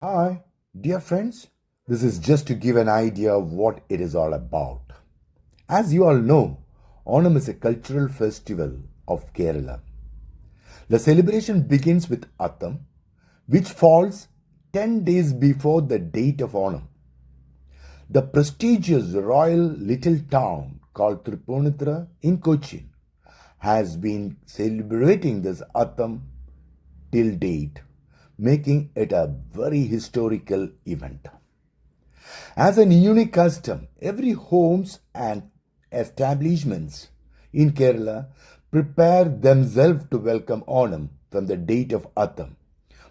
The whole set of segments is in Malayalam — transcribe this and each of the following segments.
Hi, dear friends. This is just to give an idea of what it is all about. As you all know, Onam is a cultural festival of Kerala. The celebration begins with Attam, which falls 10 days before the date of Onam. The prestigious royal little town called Tripunithura in Cochin has been celebrating this Attam till date, making it a very historical event. As a unique custom, every homes and establishments in Kerala prepare themselves to welcome Onam from the date of Attam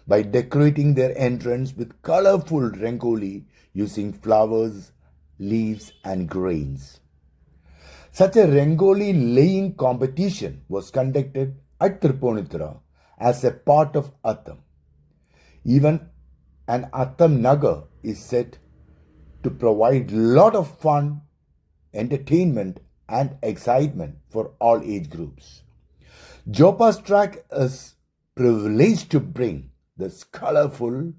by decorating their entrance with colorful rangoli using flowers, leaves and grains. Such a rangoli laying competition was conducted at Tripunithura as a part of Attam. Even an Attam Nagar is set to provide lot of fun, entertainment and excitement for all age groups. Jopa's track is privileged to bring this colorful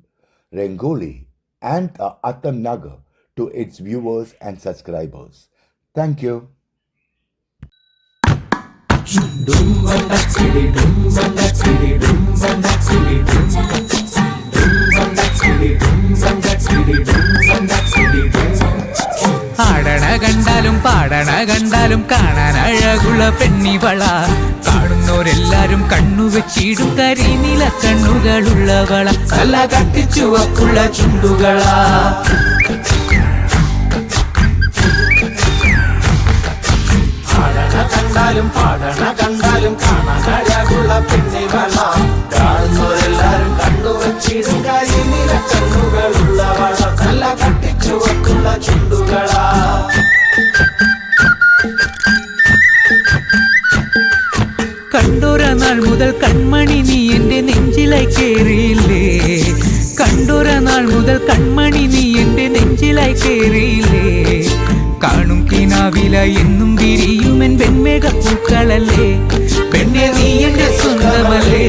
Rangoli and the Attam Nagar to its viewers and subscribers. Thank you. ആടണ കണ്ടാലും പാടണ കണ്ടാലും കാണാൻ അഴകുള്ള പെണ്ണിവള കാണുന്നോരെല്ലാരും കണ്ണുവെച്ചിടും കരിനീല കണ്ണുകളുള്ളവള നല്ല കട്ടിച്ചുവപ്പുള്ള ചുണ്ടുകളാ പാടണ കണ്ടാലും കാണാൻ അഴകുള്ള പെണ്ണിവള കാണുന്നവരെല്ലാരും കണ്ണുവച്ചിടും കരിനീല കണ്ണുകളുള്ളവള നല്ല കട്ടിച്ചുവപ്പുള്ള ചുണ്ടുകളാ കണ്ടോര നാൾ മുതൽ കൺമണി നീ എന്റെ നെഞ്ചിലായി കേറിയില്ലേ കണ്ടോര നാൾ മുതൽ കൺമണി നീ എന്റെ നെഞ്ചിലായി കേറിയില്ലേ കാണും കിനാവില എന്നും വിരിയുമെൻ വെൺമേഘപ്പൂക്കളല്ലേ പെണ്ണെ നീ എന്റെ സ്വന്തമല്ലേ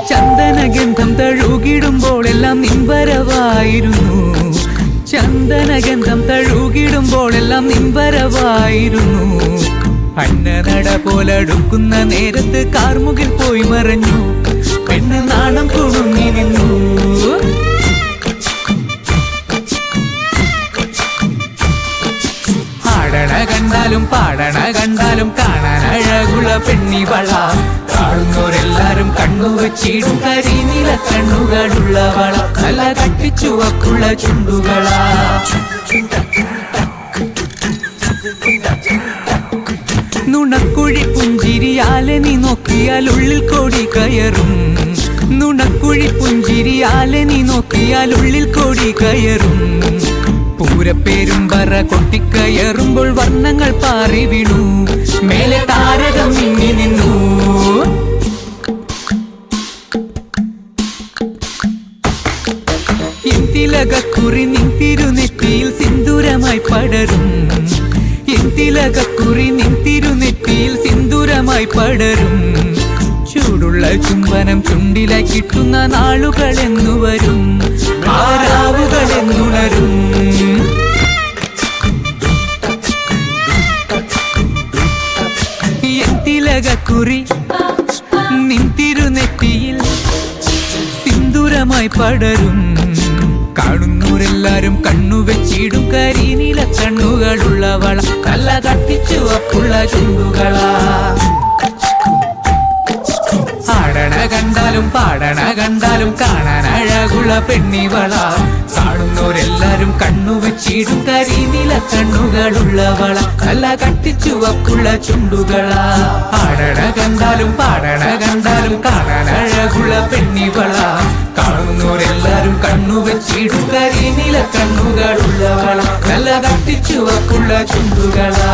ചന്ദനഗന്ധം തഴുകിടുമ്പോൾ എല്ലാം നിൻവരവായിരുന്നു ചന്ദനഗന്ധം തഴുകിടുമ്പോൾ എല്ലാം നിൻവരവായിരുന്നു അന്നനട പോലടുക്കുന്ന നേരത്ത് കാർമുകിൽ പോയി മറഞ്ഞു പെണ്ണ് നാണം കുണുങ്ങി നിന്നു ആടണ കണ്ടാലും പാടണ കണ്ടാലും കാണാൻ അഴകുള്ള പെണ്ണിവള കാണുന്നോരെല്ലാരും കണ്ണുവെച്ചിടും കരിനീല കണ്ണുകളുള്ളവള നല്ല കട്ടിച്ചുവപ്പുള്ള ചുണ്ടുകളാ നുണക്കുഴി പുഞ്ചിരിയാലെ നീ നോക്കിയാൽ ഉള്ളിൽ കോടി കയറും നുണക്കുഴി പുഞ്ചിരിയാലെ നീ നോക്കിയാൽ ഉള്ളിൽ കോടി കയറും പൂരപ്പേരും പറ കൊട്ടിക്കയറുമ്പോൾ വർണ്ണങ്ങൾ പാറി വീണു മേലെ താരകം മിന്നി നിന്നു ഇന്തിലകക്കുറി നിൻ തിരുനെറ്റിയിൽ സിന്ദൂരമായി പടരും ഇന്തിലകക്കുറി നിൻ തിരുനെറ്റിയിൽ സിന്ദൂരമായി പടരും ചൂടുള്ള ചുംബനം ചുണ്ടിലായി കിട്ടുന്ന നാളുകൾ എന്നു വരും ആരാവുകൾ എന്നുണരും ഇന്തിലകക്കുറി നിൻ തിരുനെറ്റിയിൽ സിന്ദൂരമായി പടരും കാണുന്നോരെല്ലാരും കണ്ണുവെച്ചിടും കരിനീല കണ്ണുകളുള്ളവള നല്ല കട്ടിച്ചുവപ്പുള്ള ചുണ്ടുകളാ ആടണ കണ്ടാലും പാടണ കണ്ടാലും കാണാൻ അഴകുള്ള പെണ്ണിവള കാണുന്നോരെല്ലാരും കണ്ണുവെച്ചിടും കരിനീല കണ്ണുകളുള്ളവള നല്ല കട്ടിച്ചുവപ്പുള്ള ചുണ്ടുകളാ ആടണ കണ്ടാലും പാടണ കണ്ടാലും കാണാൻ അഴകുള്ള പെണ്ണിവള കാണുന്നോരെല്ലാരും കണ്ണുവെച്ചിടും കരിനീല കണ്ണുകളുള്ളവള നല്ല കട്ടിച്ചുവപ്പുള്ള ചുണ്ടുകളാ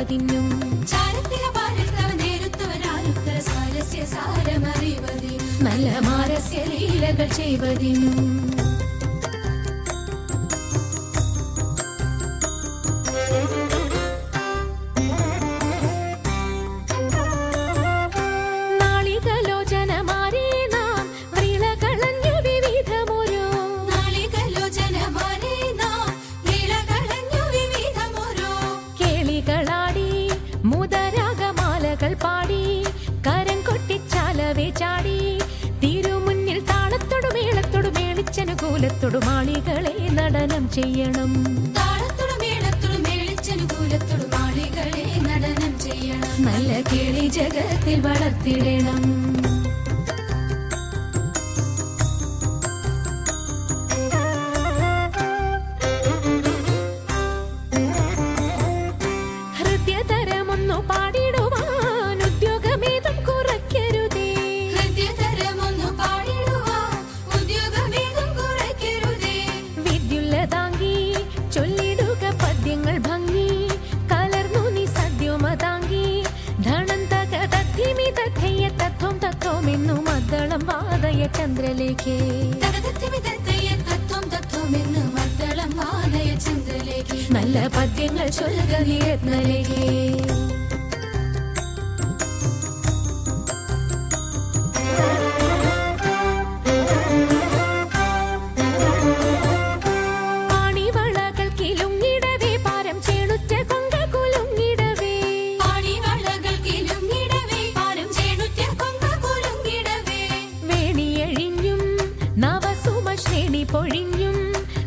തിന്നും നല്ല മാരസ്യ ലീലകൾ ചെയ്വതിനും പാടി കരം കൊട്ടിച്ചാലവേ ചാടി തിരുമുന്നിൽ താളത്തോടു മേളത്തോടു മേളിച്ചനുകൂലത്തോടു മാളികളെ നടനം ചെയ്യണം നല്ല കിളി ജഗത്തിൽ വളർത്തിടണം ഹൃദയതരമൊന്നു പാടിടുവാൻ ഉദ്യോഗമേതും കുറയ്ക്കരുതേ വിദ്യുല്ലതാങ്കി ചൊല്ലിടുക പദ്യങ്ങൾ ഭംഗി കലർന്നു നീ സദ്യമതാങ്കി ധനം തക തദ്ധിമി തഥയ്യ തത്വം തത്വമെന്നു മദ്ദളം വാദയ ചന്ദ്രലേഖേ നല്ല പദ്യങ്ങൾ ചൊല്ലുക നിരത്നലേഖേ പൊഴിഞ്ഞും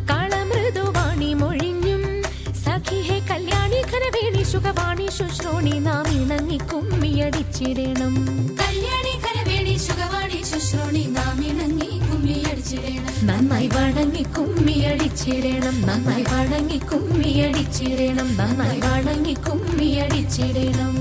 കളമൃദുവാണി മൊഴിഞ്ഞും സഖിഹേ കല്യാണി ഖനവേണി സുഖവാണി ശുശ്രൂണി നാം ഇണങ്ങി കുമ്മിയടിച്ചിടണം നന്നായി വണങ്ങി കുമ്മിയടിച്ചിടണം നന്നായി വണങ്ങി കുമ്മിയടിച്ചിടണം നന്നായി വണങ്ങി കുമ്മിയടിച്ചിടണം